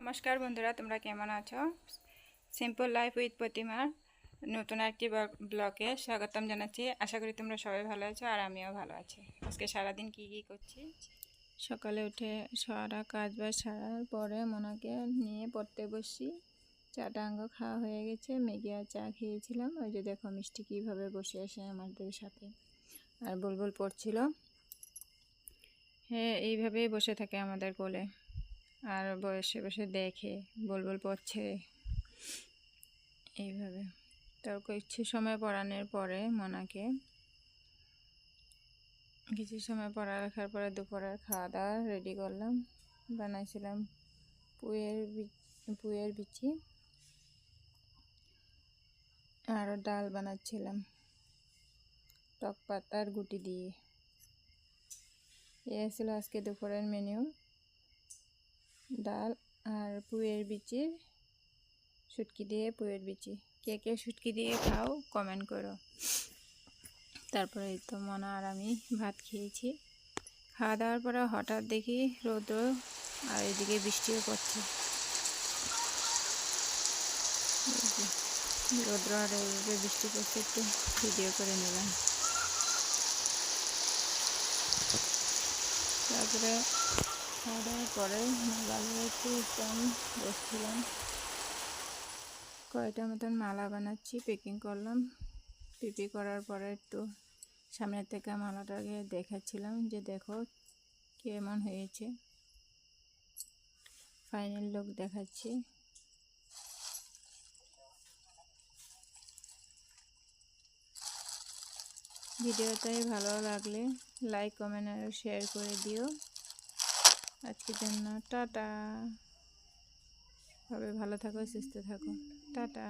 নমস্কার বন্ধুরা, তোমরা কেমন আছো? সিম্পল লাইফ উইথ প্রতিমার নতুন একটি ব্লগে স্বাগতম জানাচ্ছি। আশা করি তোমরা সবাই ভালো আছো আর আমিও ভালো আছি। আজকে সারাদিন কি করছি, সকালে উঠে সারা কাজ বাজ সারার পরে মোনাকে নিয়ে পড়তে বসি। চাটা খাওয়া হয়ে গেছে, ম্যাগি আর চা খেয়েছিলাম। ওই যে দেখো মিষ্টি কীভাবে বসে আসে আমাদের সাথে আর বুলবুল পড়ছিল। হ্যাঁ, এইভাবেই বসে থাকে আমাদের কোলে আর বসে বসে দেখে বুলবুল পড়ছে এইভাবে। তার কিছু সময় পড়ানোর পরে মোনাকে কিছু সময় পড়া রাখার পরে দুপুরের খাওয়া দাওয়া রেডি করলাম। বানাইছিলাম পুঁয়ের বিচি আর ডাল বানাচ্ছিলাম টক পাতার গুটি দিয়ে। এই ছিল আজকে দুপুরের মেনু, ডাল আর পুঁয়ের বিচির শুটকি দিয়ে পুঁয়ের বিচি। কে কে শুটকি দিয়ে খাও কমেন্ট করো। তারপরে এই তো মোনা আর আমি ভাত খেয়েছি। খাওয়া দাওয়ার পরে হঠাৎ দেখি রৌদ্র আর এদিকে বৃষ্টিও পড়ছে। রৌদ্র আর এদিকে বৃষ্টি পড়ছে, একটু ভিডিও করে নিলাম। তারপরে খাওয়া দাওয়ার পরে মোবাইলে একটু বসছিলাম, কয়টা মতন মালা বানাচ্ছি, প্যাকিং করলাম। পিপি করার পরে একটু সামনের থেকে মালাটাকে দেখাচ্ছিলাম যে দেখো কেমন হয়েছে, ফাইনাল লুক দেখাচ্ছি। ভিডিওটাই ভালো লাগলে লাইক কমেন্ট আর শেয়ার করে দিও। আজকের জন্য টাটা, সবাই ভালো থাকো, সুস্থ থাকো, টাটা।